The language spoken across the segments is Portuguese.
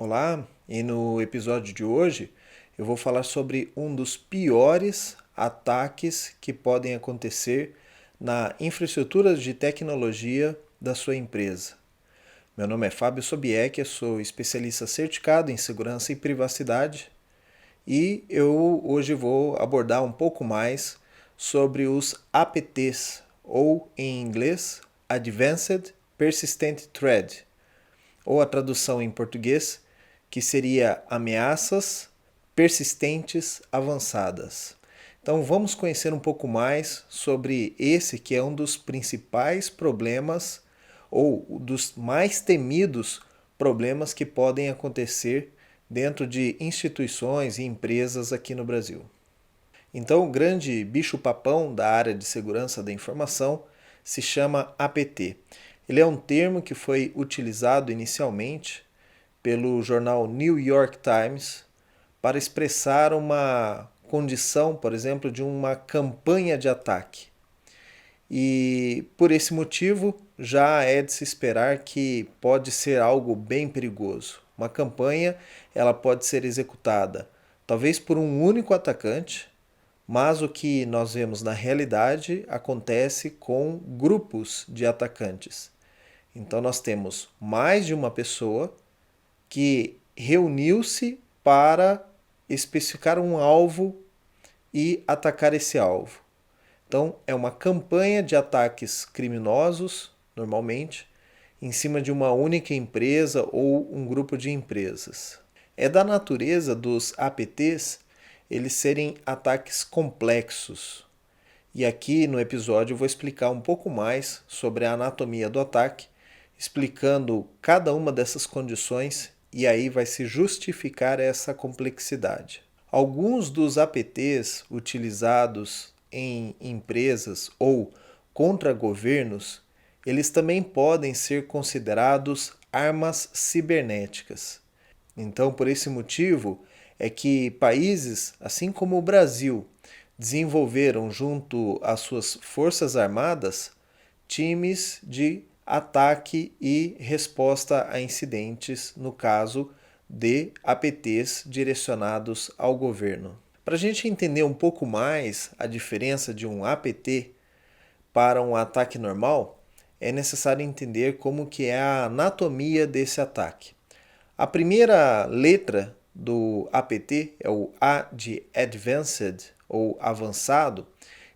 Olá, e no episódio de hoje eu vou falar sobre um dos piores ataques que podem acontecer na infraestrutura de tecnologia da sua empresa. Meu nome é Fábio Sobieck, eu sou especialista certificado em segurança e privacidade e eu hoje vou abordar um pouco mais sobre os APTs, ou em inglês Advanced Persistent Threat, ou a tradução em português, que seria ameaças persistentes avançadas. Então vamos conhecer um pouco mais sobre esse que é um dos principais problemas ou dos mais temidos problemas que podem acontecer dentro de instituições e empresas aqui no Brasil. Então, o grande bicho-papão da área de segurança da informação se chama APT. Ele é um termo que foi utilizado inicialmente pelo jornal New York Times para expressar uma condição, por exemplo, de uma campanha de ataque. E por esse motivo já é de se esperar que pode ser algo bem perigoso. Uma campanha, ela pode ser executada talvez por um único atacante, mas o que nós vemos na realidade acontece com grupos de atacantes. Então nós temos mais de uma pessoa que reuniu-se para especificar um alvo e atacar esse alvo. Então é uma campanha de ataques criminosos, normalmente, em cima de uma única empresa ou um grupo de empresas. É da natureza dos APTs eles serem ataques complexos. E aqui no episódio eu vou explicar um pouco mais sobre a anatomia do ataque, explicando cada uma dessas condições e aí vai se justificar essa complexidade. Alguns dos APTs utilizados em empresas ou contra governos, eles também podem ser considerados armas cibernéticas. Então, por esse motivo, é que países, assim como o Brasil, desenvolveram junto às suas forças armadas times de ataque e resposta a incidentes, no caso de APTs direcionados ao governo. Para a gente entender um pouco mais a diferença de um APT para um ataque normal, é necessário entender como que é a anatomia desse ataque. A primeira letra do APT é o A de Advanced ou avançado,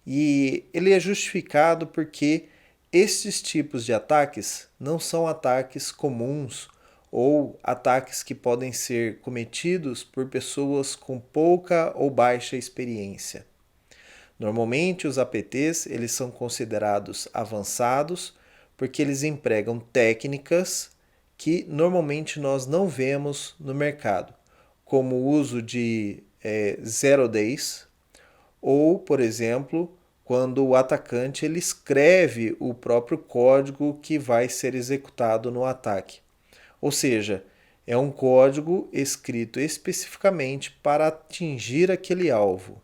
e ele é justificado porque estes tipos de ataques não são ataques comuns ou ataques que podem ser cometidos por pessoas com pouca ou baixa experiência. Normalmente os APTs eles são considerados avançados porque eles empregam técnicas que normalmente nós não vemos no mercado, como o uso de zero days ou, por exemplo, quando o atacante ele escreve o próprio código que vai ser executado no ataque. Ou seja, é um código escrito especificamente para atingir aquele alvo.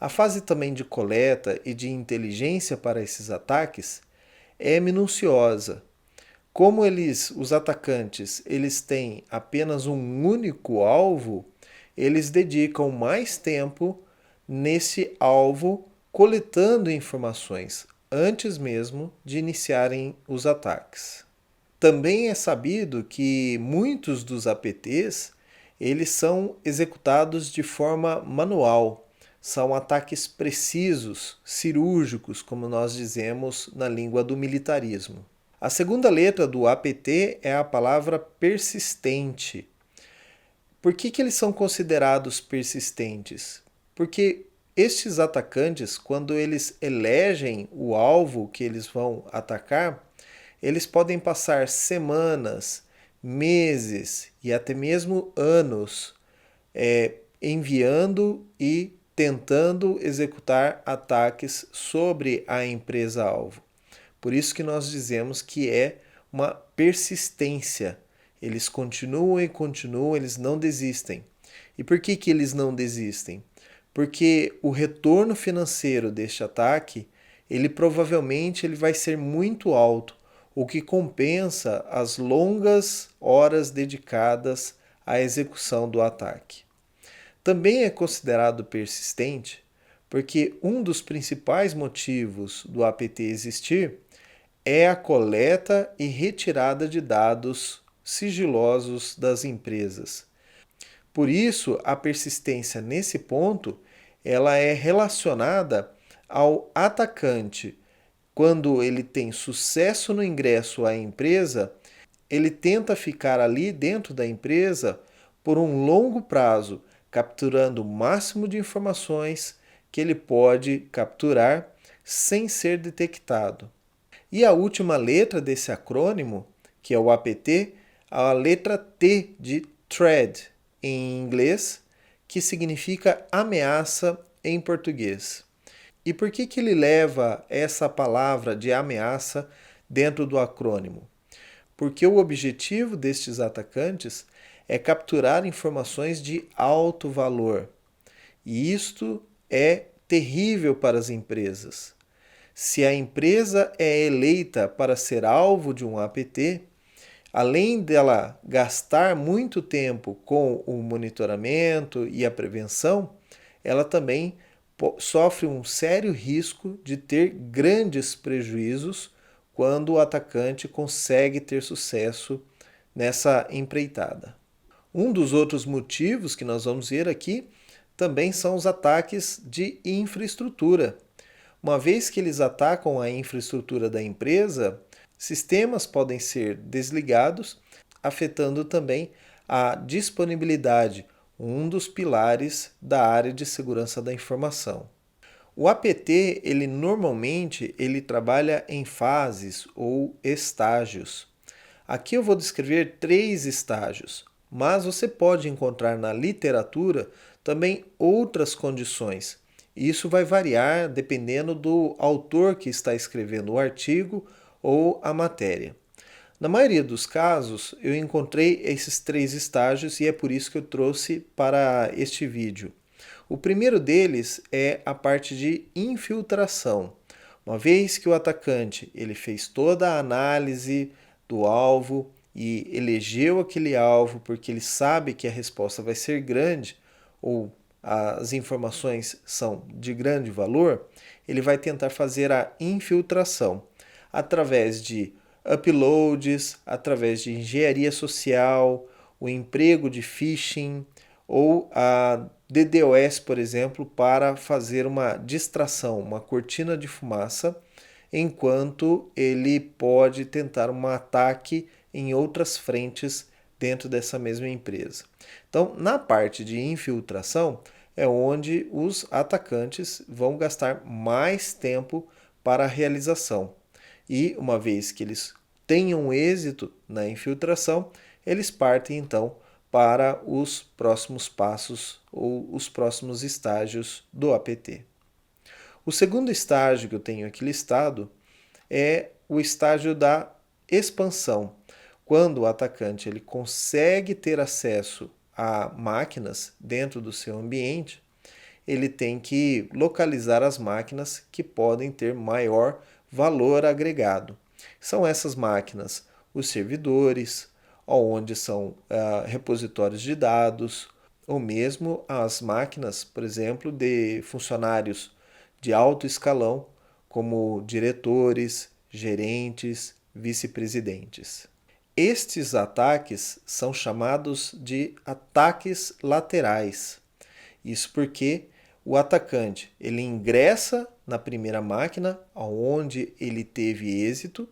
A fase também de coleta e de inteligência para esses ataques é minuciosa. Como os atacantes, eles têm apenas um único alvo, eles dedicam mais tempo nesse alvo coletando informações antes mesmo de iniciarem os ataques. Também é sabido que muitos dos APTs eles são executados de forma manual. São ataques precisos, cirúrgicos, como nós dizemos na língua do militarismo. A segunda letra do APT é a palavra persistente. Por que eles são considerados persistentes? Porque estes atacantes, quando eles elegem o alvo que eles vão atacar, eles podem passar semanas, meses e até mesmo anos enviando e tentando executar ataques sobre a empresa-alvo. Por isso que nós dizemos que é uma persistência. Eles continuam e continuam, eles não desistem. E por que eles não desistem? Porque o retorno financeiro deste ataque, ele provavelmente ele vai ser muito alto, o que compensa as longas horas dedicadas a execução do ataque. Também é considerado persistente porque um dos principais motivos do APT existir é a coleta e retirada de dados sigilosos das empresas. Por isso, a persistência nesse ponto, ela é relacionada ao atacante. Quando ele tem sucesso no ingresso à empresa, ele tenta ficar ali dentro da empresa por um longo prazo, capturando o máximo de informações que ele pode capturar sem ser detectado. E a última letra desse acrônimo, que é o APT, a letra T de threat em inglês, que significa ameaça em português. E por que ele leva essa palavra de ameaça dentro do acrônimo? Porque o objetivo destes atacantes é capturar informações de alto valor. E isto é terrível para as empresas. Se a empresa é eleita para ser alvo de um APT, além dela gastar muito tempo com o monitoramento e a prevenção, ela também sofre um sério risco de ter grandes prejuízos quando o atacante consegue ter sucesso nessa empreitada. Um dos outros motivos que nós vamos ver aqui também são os ataques de infraestrutura. Uma vez que eles atacam a infraestrutura da empresa, sistemas podem ser desligados, afetando também a disponibilidade, um dos pilares da área de segurança da informação. O APT, normalmente trabalha em fases ou estágios. Aqui eu vou descrever 3 estágios, mas você pode encontrar na literatura também outras condições. Isso vai variar dependendo do autor que está escrevendo o artigo ou a matéria. Na maioria dos casos, eu encontrei esses 3 estágios e é por isso que eu trouxe para este vídeo. O primeiro deles é a parte de infiltração. Uma vez que o atacante fez toda a análise do alvo e elegeu aquele alvo porque ele sabe que a resposta vai ser grande ou as informações são de grande valor, ele vai tentar fazer a infiltração através de uploads, através de engenharia social, o emprego de phishing ou a DDoS, por exemplo, para fazer uma distração, uma cortina de fumaça, enquanto ele pode tentar um ataque em outras frentes dentro dessa mesma empresa. Então, na parte de infiltração, é onde os atacantes vão gastar mais tempo para a realização. E uma vez que eles tenham êxito na infiltração, eles partem então para os próximos passos ou os próximos estágios do APT. O segundo estágio que eu tenho aqui listado é o estágio da expansão, quando o atacante consegue ter acesso a máquinas dentro do seu ambiente, ele tem que localizar as máquinas que podem ter maior valor agregado. São essas máquinas os servidores, onde são repositórios de dados, ou mesmo as máquinas, por exemplo, de funcionários de alto escalão, como diretores, gerentes, vice-presidentes. Estes ataques são chamados de ataques laterais. Isso porque o atacante ingressa na primeira máquina onde ele teve êxito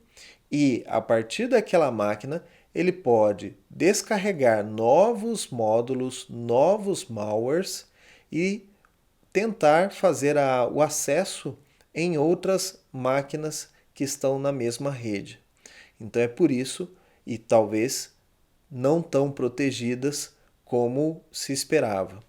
e a partir daquela máquina ele pode descarregar novos módulos, novos malwares e tentar fazer o acesso em outras máquinas que estão na mesma rede. Então é por isso, e talvez não tão protegidas como se esperava.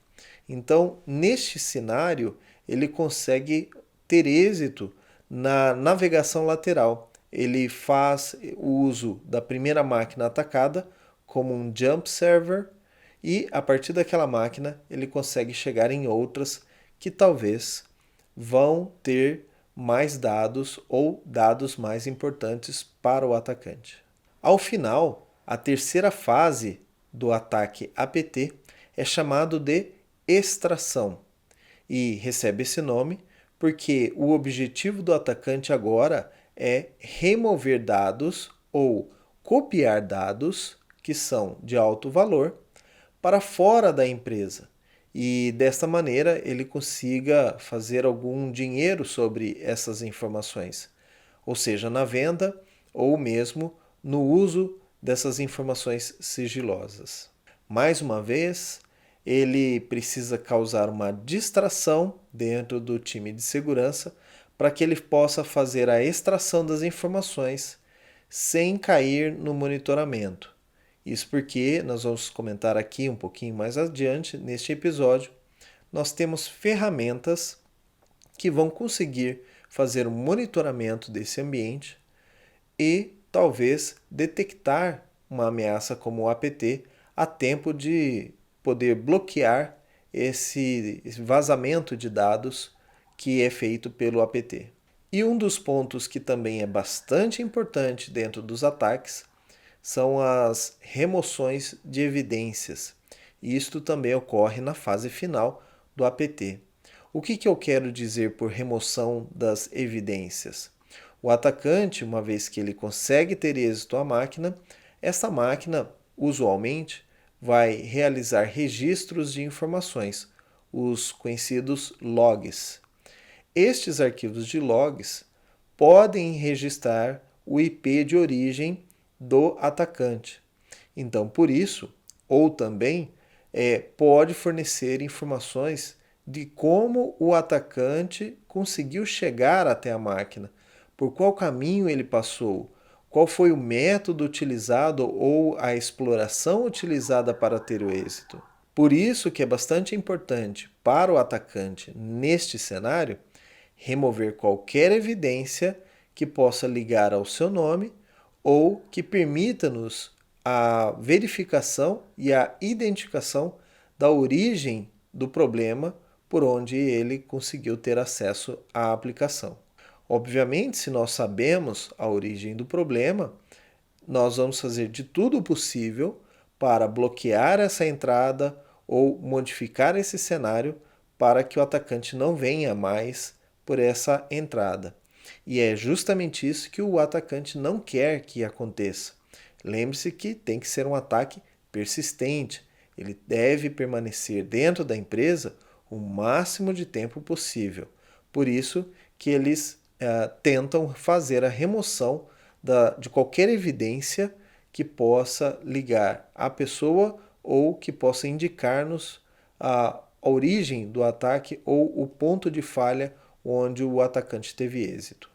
Então, neste cenário, ele consegue ter êxito na navegação lateral. Ele faz o uso da primeira máquina atacada como um jump server e, a partir daquela máquina, ele consegue chegar em outras que talvez vão ter mais dados ou dados mais importantes para o atacante. Ao final, a terceira fase do ataque APT é chamado de extração e recebe esse nome porque o objetivo do atacante agora é remover dados ou copiar dados que são de alto valor para fora da empresa e desta maneira ele consiga fazer algum dinheiro sobre essas informações, ou seja, na venda ou mesmo no uso dessas informações sigilosas. Mais uma vez, ele precisa causar uma distração dentro do time de segurança para que ele possa fazer a extração das informações sem cair no monitoramento. Isso porque nós vamos comentar aqui um pouquinho mais adiante neste episódio. Nós temos ferramentas que vão conseguir fazer o monitoramento desse ambiente e talvez detectar uma ameaça como o APT a tempo de poder bloquear esse vazamento de dados que é feito pelo APT. E um dos pontos que também é bastante importante dentro dos ataques são as remoções de evidências. E isto também ocorre na fase final do APT. O que eu quero dizer por remoção das evidências? O atacante, uma vez que ele consegue ter êxito à máquina, essa máquina, usualmente, vai realizar registros de informações, os conhecidos logs. Estes arquivos de logs podem registrar o IP de origem do atacante. Então, por isso, ou também pode fornecer informações de como o atacante conseguiu chegar até a máquina, por qual caminho ele passou, qual foi o método utilizado ou a exploração utilizada para ter o êxito. Por isso que é bastante importante para o atacante, neste cenário, remover qualquer evidência que possa ligar ao seu nome ou que permita-nos a verificação e a identificação da origem do problema por onde ele conseguiu ter acesso à aplicação. Obviamente, se nós sabemos a origem do problema, nós vamos fazer de tudo o possível para bloquear essa entrada ou modificar esse cenário para que o atacante não venha mais por essa entrada. E é justamente isso que o atacante não quer que aconteça. Lembre-se que tem que ser um ataque persistente. Ele deve permanecer dentro da empresa o máximo de tempo possível. Por isso que eles tentam fazer a remoção de qualquer evidência que possa ligar a pessoa ou que possa indicar-nos a origem do ataque ou o ponto de falha onde o atacante teve êxito.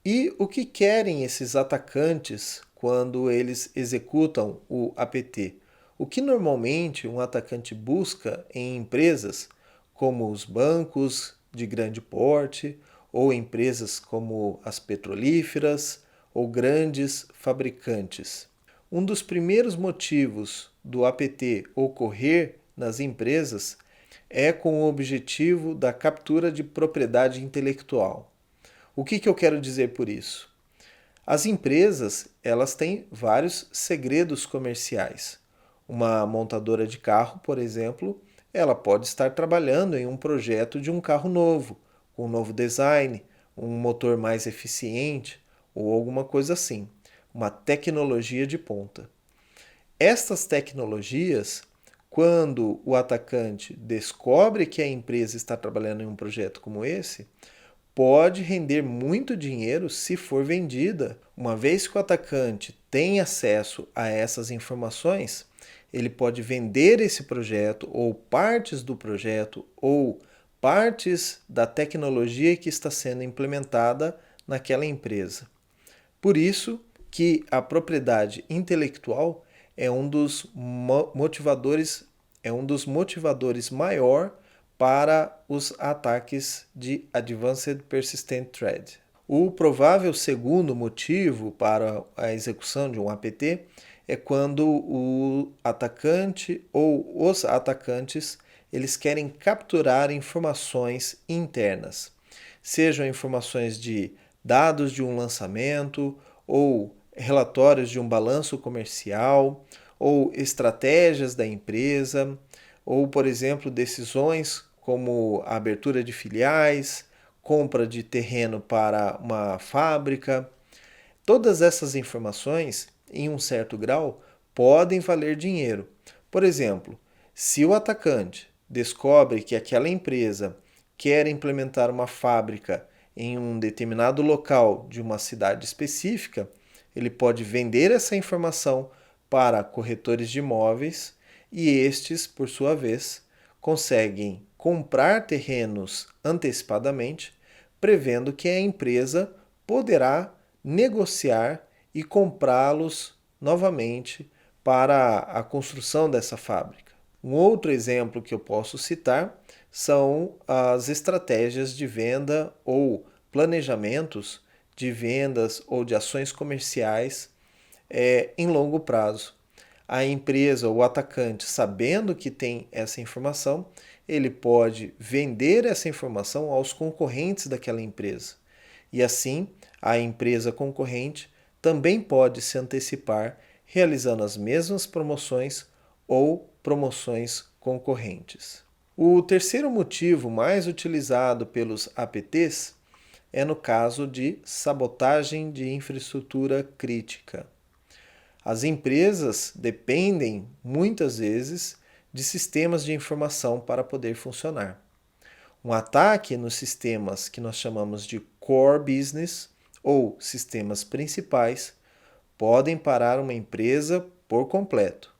E o que querem esses atacantes quando eles executam o APT? O que normalmente um atacante busca em empresas como os bancos de grande porte, ou empresas como as petrolíferas, ou grandes fabricantes. Um dos primeiros motivos do APT ocorrer nas empresas é com o objetivo da captura de propriedade intelectual. O que eu quero dizer por isso? As empresas, elas têm vários segredos comerciais. Uma montadora de carro, por exemplo, ela pode estar trabalhando em um projeto de um carro novo, com um novo design, um motor mais eficiente ou alguma coisa assim, uma tecnologia de ponta. Estas tecnologias, quando o atacante descobre que a empresa está trabalhando em um projeto como esse, pode render muito dinheiro se for vendida. Uma vez que o atacante tem acesso a essas informações, ele pode vender esse projeto ou partes do projeto ou partes da tecnologia que está sendo implementada naquela empresa. Por isso que a propriedade intelectual é um dos motivadores maior para os ataques de Advanced Persistent Threat. O provável segundo motivo para a execução de um APT é quando o atacante ou os atacantes eles querem capturar informações internas, sejam informações de dados de um lançamento ou relatórios de um balanço comercial ou estratégias da empresa, ou, por exemplo, decisões como a abertura de filiais, compra de terreno para uma fábrica. Todas essas informações, em um certo grau, podem valer dinheiro. Por exemplo, se o atacante descobre que aquela empresa quer implementar uma fábrica em um determinado local de uma cidade específica, ele pode vender essa informação para corretores de imóveis e estes, por sua vez, conseguem comprar terrenos antecipadamente, prevendo que a empresa poderá negociar e comprá-los novamente para a construção dessa fábrica. Um outro exemplo que eu posso citar são as estratégias de venda ou planejamentos de vendas ou de ações comerciais em longo prazo. A empresa, o atacante, sabendo que tem essa informação, ele pode vender essa informação aos concorrentes daquela empresa. E assim, a empresa concorrente também pode se antecipar realizando as mesmas promoções ou promoções concorrentes. O terceiro motivo mais utilizado pelos APTs é no caso de sabotagem de infraestrutura crítica. As empresas dependem muitas vezes de sistemas de informação para poder funcionar. Um ataque nos sistemas que nós chamamos de core business ou sistemas principais podem parar uma empresa por completo.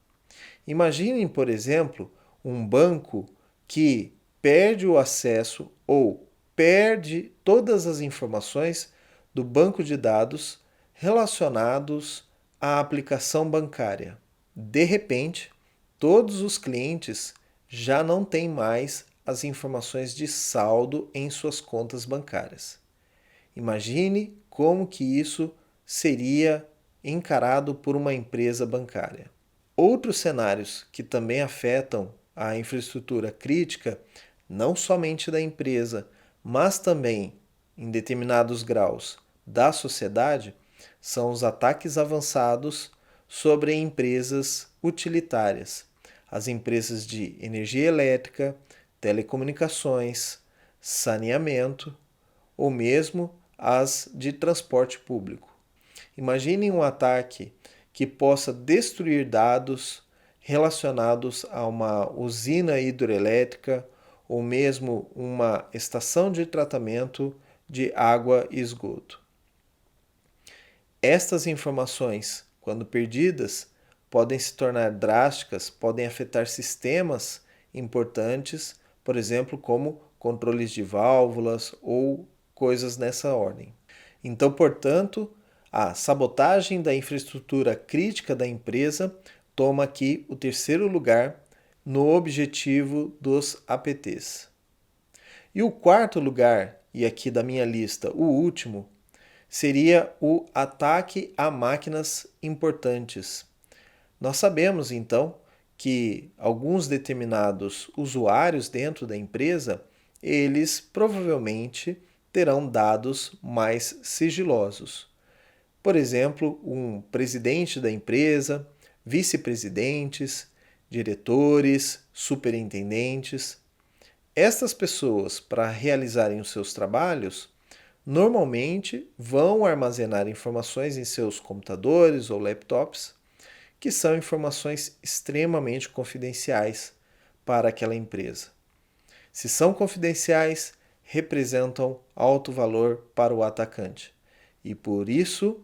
Imaginem, por exemplo, um banco que perde o acesso ou perde todas as informações do banco de dados relacionados à aplicação bancária. De repente, todos os clientes já não têm mais as informações de saldo em suas contas bancárias. Imagine como que isso seria encarado por uma empresa bancária. Outros cenários que também afetam a infraestrutura crítica, não somente da empresa, mas também, em determinados graus, da sociedade, são os ataques avançados sobre empresas utilitárias, as empresas de energia elétrica, telecomunicações, saneamento ou mesmo as de transporte público. Imagine um ataque que possa destruir dados relacionados a uma usina hidroelétrica ou mesmo uma estação de tratamento de água e esgoto. Estas informações, quando perdidas, podem se tornar drásticas, podem afetar sistemas importantes, por exemplo, como controles de válvulas ou coisas nessa ordem. Então, portanto, a sabotagem da infraestrutura crítica da empresa toma aqui o terceiro lugar no objetivo dos APTs. E o quarto lugar, e aqui da minha lista o último, seria o ataque a máquinas importantes. Nós sabemos então que alguns determinados usuários dentro da empresa, eles provavelmente terão dados mais sigilosos. Por exemplo, um presidente da empresa, vice-presidentes, diretores, superintendentes. Estas pessoas, para realizarem os seus trabalhos, normalmente vão armazenar informações em seus computadores ou laptops, que são informações extremamente confidenciais para aquela empresa. Se são confidenciais, representam alto valor para o atacante. E por isso,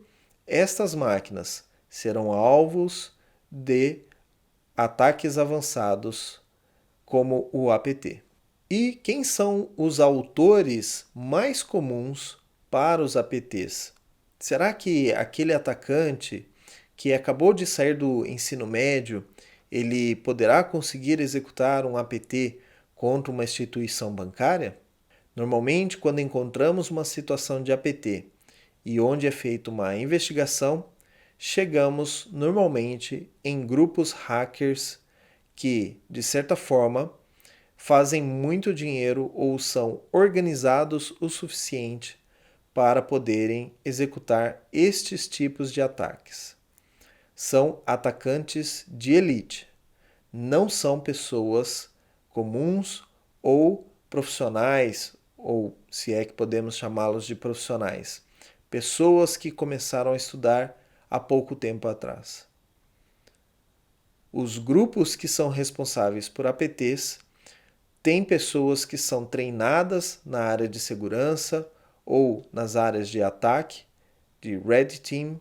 estas máquinas serão alvos de ataques avançados como o APT. E quem são os autores mais comuns para os APTs? Será que aquele atacante que acabou de sair do ensino médio, ele poderá conseguir executar um APT contra uma instituição bancária? Normalmente, quando encontramos uma situação de APT e onde é feita uma investigação, chegamos normalmente em grupos hackers que, de certa forma, fazem muito dinheiro ou são organizados o suficiente para poderem executar estes tipos de ataques. são atacantes de elite. Não são pessoas comuns ou profissionais, ou se é que podemos chamá-los de profissionais. Pessoas que começaram a estudar há pouco tempo atrás. Os grupos que são responsáveis por APTs têm pessoas que são treinadas na área de segurança ou nas áreas de ataque, de Red Team,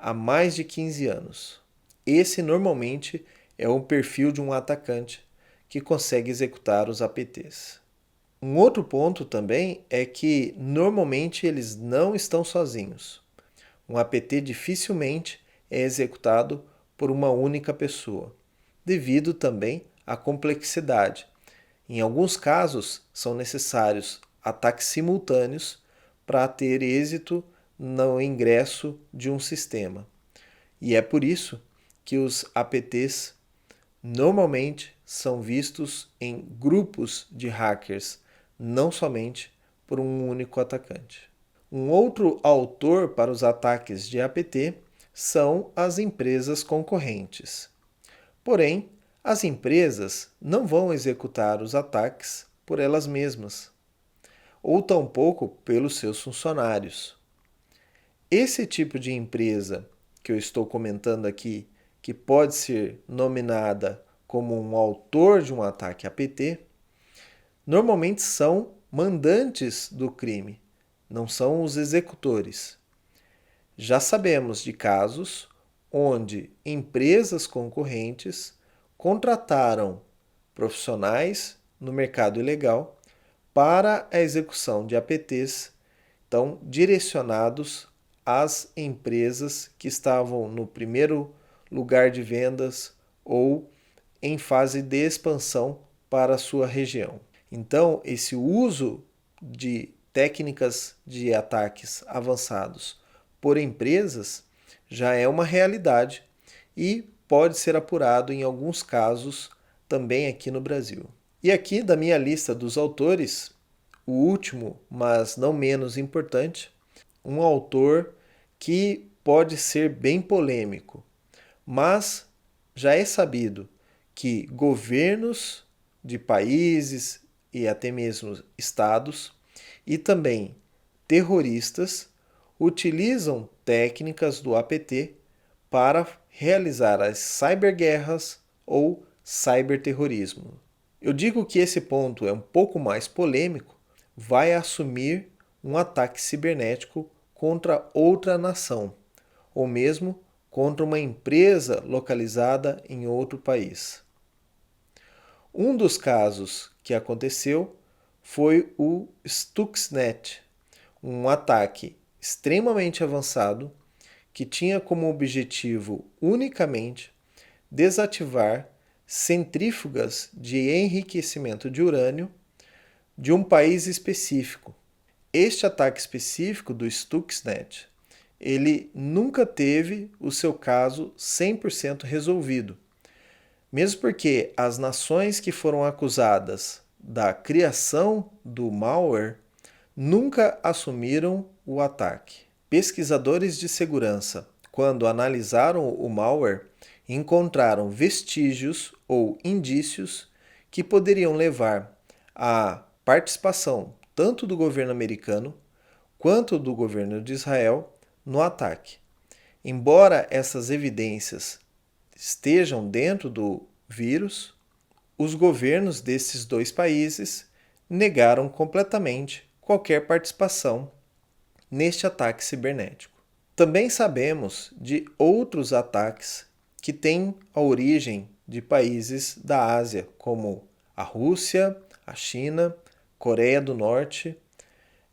há mais de 15 anos. Esse normalmente é o perfil de um atacante que consegue executar os APTs. Um outro ponto também é que normalmente eles não estão sozinhos. Um APT dificilmente é executado por uma única pessoa, devido também à complexidade. Em alguns casos, são necessários ataques simultâneos para ter êxito no ingresso de um sistema. E é por isso que os APTs normalmente são vistos em grupos de hackers, não somente por um único atacante. Um outro autor para os ataques de APT são as empresas concorrentes. Porém, as empresas não vão executar os ataques por elas mesmas, ou tampouco pelos seus funcionários. Esse tipo de empresa que eu estou comentando aqui, que pode ser nominada como um autor de um ataque APT, normalmente são mandantes do crime, não são os executores. Já sabemos de casos onde empresas concorrentes contrataram profissionais no mercado ilegal para a execução de APTs, então direcionados às empresas que estavam no primeiro lugar de vendas ou em fase de expansão para a sua região. Então, esse uso de técnicas de ataques avançados por empresas já é uma realidade e pode ser apurado em alguns casos também aqui no Brasil. E aqui da minha lista dos autores, o último, mas não menos importante, um autor que pode ser bem polêmico, mas já é sabido que governos de países e até mesmo estados e também terroristas utilizam técnicas do APT para realizar as cyberguerras ou cyberterrorismo. Eu digo que esse ponto é um pouco mais polêmico, vai assumir um ataque cibernético contra outra nação, ou mesmo contra uma empresa localizada em outro país. Um dos casos que aconteceu foi o Stuxnet, um ataque extremamente avançado que tinha como objetivo unicamente desativar centrífugas de enriquecimento de urânio de um país específico. Este ataque específico do Stuxnet, ele nunca teve o seu caso 100% resolvido, mesmo porque as nações que foram acusadas da criação do malware nunca assumiram o ataque. Pesquisadores de segurança, quando analisaram o malware, encontraram vestígios ou indícios que poderiam levar à participação tanto do governo americano quanto do governo de Israel no ataque. Embora essas evidências estejam dentro do vírus, os governos desses dois países negaram completamente qualquer participação neste ataque cibernético. Também sabemos de outros ataques que têm a origem de países da Ásia, como a Rússia, a China, Coreia do Norte,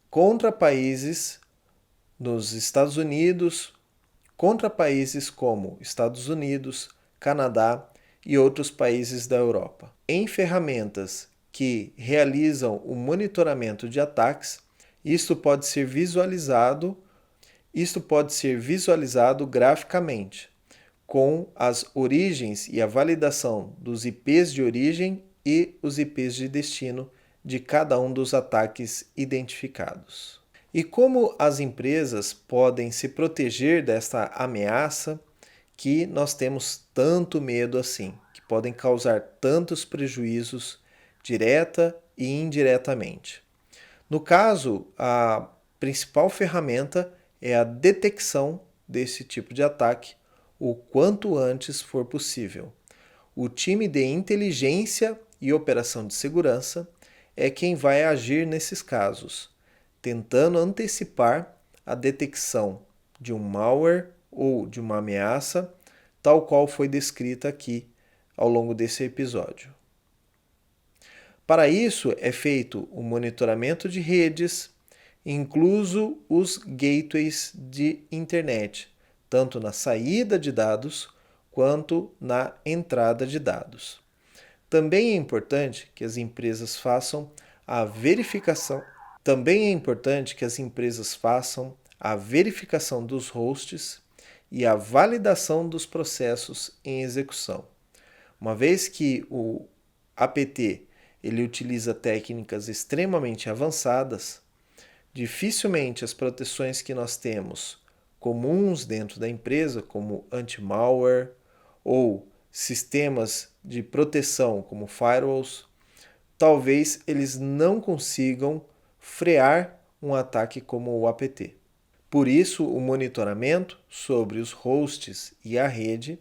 contra países nos Estados Unidos, contra países como Estados Unidos, Canadá e outros países da Europa. Em ferramentas que realizam o monitoramento de ataques, isto pode ser visualizado graficamente, com as origens e a validação dos IPs de origem e os IPs de destino de cada um dos ataques identificados. E como as empresas podem se proteger desta ameaça que nós temos tanto medo assim, que podem causar tantos prejuízos direta e indiretamente. No caso, a principal ferramenta é a detecção desse tipo de ataque o quanto antes for possível. O time de inteligência e operação de segurança é quem vai agir nesses casos, tentando antecipar a detecção de um malware ou de uma ameaça, tal qual foi descrita aqui ao longo desse episódio. Para isso é feito o monitoramento de redes, incluso os gateways de internet, tanto na saída de dados quanto na entrada de dados. Também é importante que as empresas façam a verificação. Também é importante que as empresas façam a verificação dos hosts e a validação dos processos em execução. Uma vez que o APT ele utiliza técnicas extremamente avançadas, dificilmente as proteções que nós temos comuns dentro da empresa, como anti-malware ou sistemas de proteção como firewalls, talvez eles não consigam frear um ataque como o APT. Por isso, o monitoramento sobre os hosts e a rede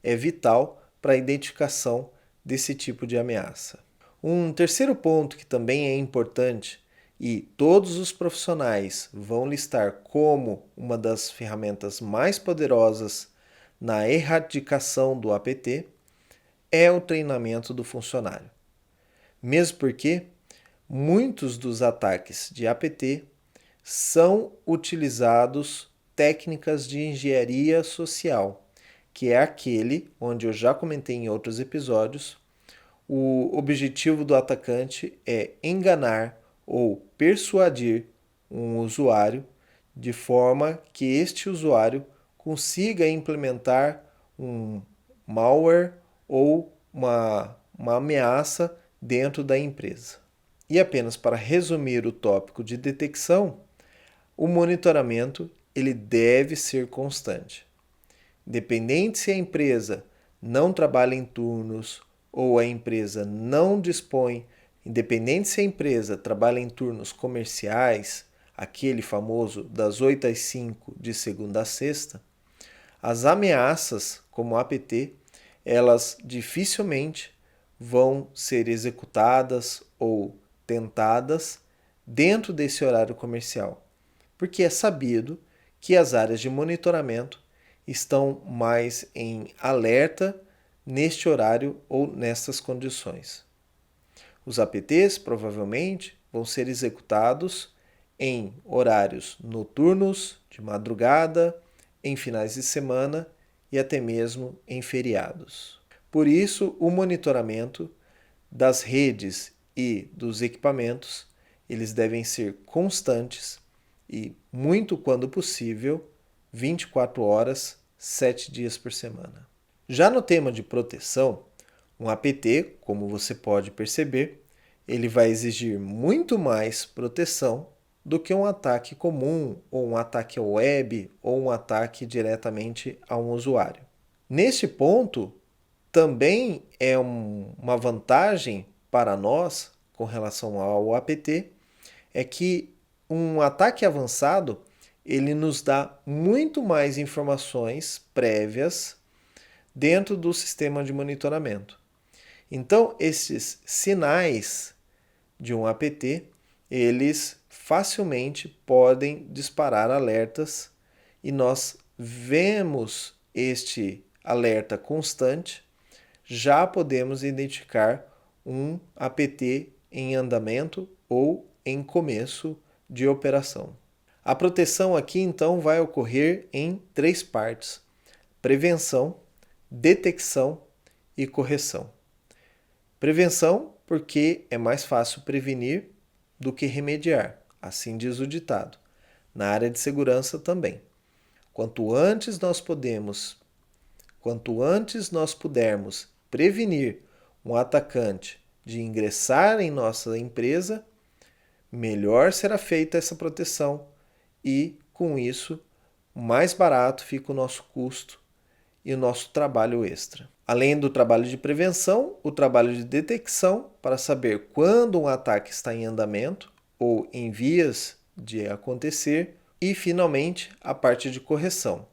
é vital para a identificação desse tipo de ameaça. Um terceiro ponto que também é importante e todos os profissionais vão listar como uma das ferramentas mais poderosas na erradicação do APT é o treinamento do funcionário. Mesmo porque muitos dos ataques de APT são utilizados técnicas de engenharia social, que é aquele onde eu já comentei em outros episódios. O objetivo do atacante é enganar ou persuadir um usuário de forma que este usuário consiga implementar um malware ou uma ameaça dentro da empresa. E apenas para resumir o tópico de detecção, o monitoramento ele deve ser constante. Independente se a empresa não trabalha em turnos ou a empresa não dispõe, independente se a empresa trabalha em turnos comerciais, aquele famoso das 8 às 5 de segunda a sexta, as ameaças como APT, elas dificilmente vão ser executadas ou tentadas dentro desse horário comercial, porque é sabido que as áreas de monitoramento estão mais em alerta neste horário ou nestas condições. Os APTs provavelmente vão ser executados em horários noturnos, de madrugada, em finais de semana e até mesmo em feriados. Por isso, o monitoramento das redes e dos equipamentos, eles devem ser constantes e, muito quando possível, 24 horas, 7 dias por semana. Já no tema de proteção, um APT, como você pode perceber, ele vai exigir muito mais proteção do que um ataque comum, ou um ataque web, ou um ataque diretamente a um usuário. Neste ponto, também é uma vantagem para nós com relação ao APT, é que um ataque avançado ele nos dá muito mais informações prévias dentro do sistema de monitoramento. Então, esses sinais de um APT, eles facilmente podem disparar alertas e nós vemos este alerta constante, já podemos identificar um APT em andamento ou em começo de operação. A proteção aqui então vai ocorrer em 3 partes: prevenção, detecção e correção. Prevenção, porque é mais fácil prevenir do que remediar, assim diz o ditado. Na área de segurança também. Quanto antes nós pudermos prevenir um atacante de ingressar em nossa empresa, melhor será feita essa proteção e, com isso, mais barato fica o nosso custo e o nosso trabalho extra. Além do trabalho de prevenção, o trabalho de detecção para saber quando um ataque está em andamento ou em vias de acontecer e, finalmente, a parte de correção.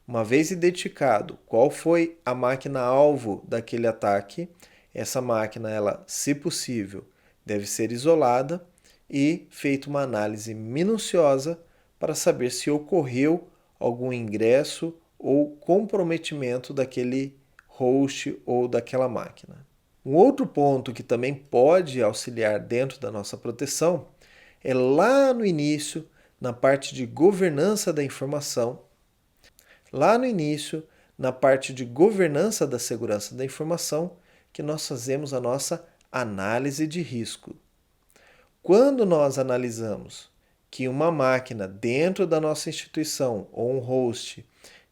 Uma vez identificado qual foi a máquina-alvo daquele ataque, essa máquina, ela, se possível, deve ser isolada e feita uma análise minuciosa para saber se ocorreu algum ingresso ou comprometimento daquele host ou daquela máquina. Um outro ponto que também pode auxiliar dentro da nossa proteção é lá no início, na parte de governança da informação, lá no início, na parte de governança da segurança da informação, que nós fazemos a nossa análise de risco. Quando nós analisamos que uma máquina dentro da nossa instituição ou um host,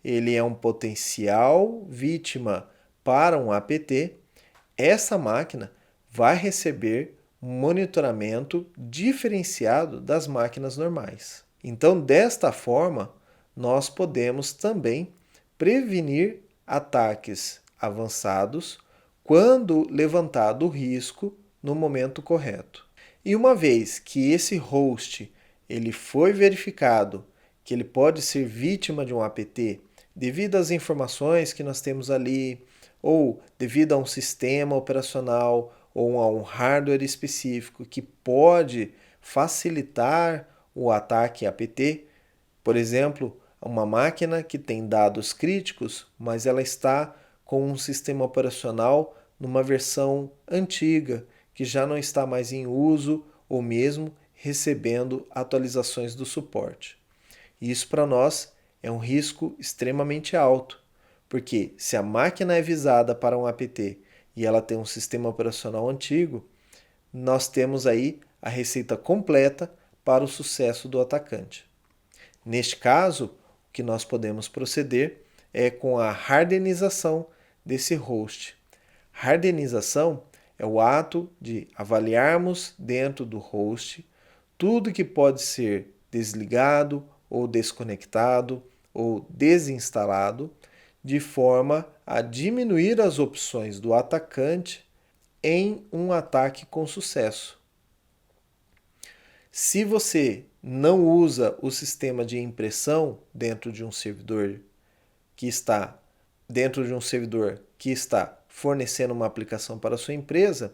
ele é um potencial vítima para um APT, essa máquina vai receber um monitoramento diferenciado das máquinas normais. Então, desta forma, nós podemos também prevenir ataques avançados quando levantado o risco no momento correto. E uma vez que esse host ele foi verificado que ele pode ser vítima de um APT devido às informações que nós temos ali, ou devido a um sistema operacional ou a um hardware específico que pode facilitar o ataque APT, por exemplo, uma máquina que tem dados críticos, mas ela está com um sistema operacional numa versão antiga, que já não está mais em uso ou mesmo recebendo atualizações do suporte. Isso para nós é um risco extremamente alto, porque se a máquina é visada para um APT e ela tem um sistema operacional antigo, nós temos aí a receita completa para o sucesso do atacante. Neste caso, o que nós podemos proceder é com a hardenização desse host. Hardenização é o ato de avaliarmos dentro do host tudo que pode ser desligado ou desconectado ou desinstalado, de forma a diminuir as opções do atacante em um ataque com sucesso. Se você não usa o sistema de impressão dentro de um servidor que está fornecendo uma aplicação para a sua empresa,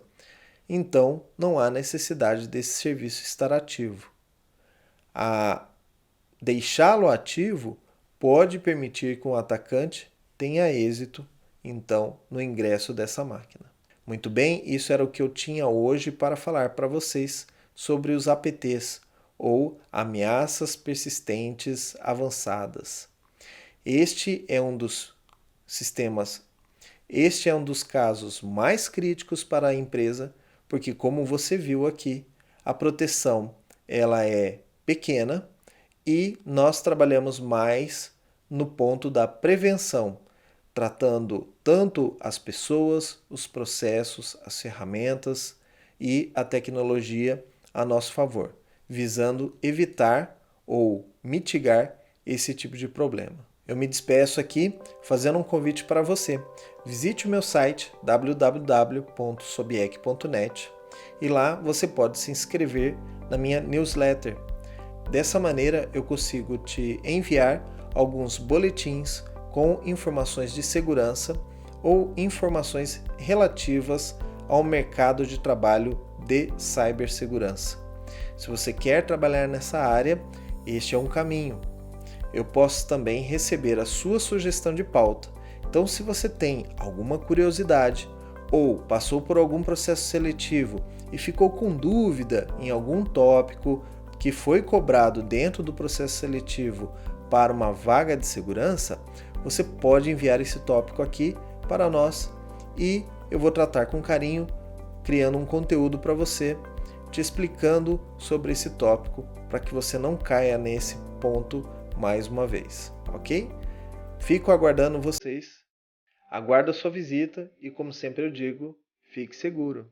então não há necessidade desse serviço estar ativo. Deixá-lo ativo pode permitir que o atacante tenha êxito, então, no ingresso dessa máquina. Muito bem, isso era o que eu tinha hoje para falar para vocês sobre os APTs, ou ameaças persistentes avançadas. Este é um dos casos mais críticos para a empresa, porque como você viu aqui, a proteção ela é pequena e nós trabalhamos mais no ponto da prevenção, tratando tanto as pessoas, os processos, as ferramentas e a tecnologia a nosso favor, visando evitar ou mitigar esse tipo de problema. Eu me despeço aqui fazendo um convite para você. Visite o meu site www.sobiec.net e lá você pode se inscrever na minha newsletter. Dessa maneira eu consigo te enviar alguns boletins com informações de segurança ou informações relativas ao mercado de trabalho de cibersegurança. Se você quer trabalhar nessa área, este é um caminho. Eu posso também receber a sua sugestão de pauta. Então, se você tem alguma curiosidade ou passou por algum processo seletivo e ficou com dúvida em algum tópico que foi cobrado dentro do processo seletivo para uma vaga de segurança, você pode enviar esse tópico aqui para nós e eu vou tratar com carinho, criando um conteúdo para você, te explicando sobre esse tópico para que você não caia nesse ponto mais uma vez, ok? Fico aguardando vocês, aguardo a sua visita e, como sempre eu digo, fique seguro.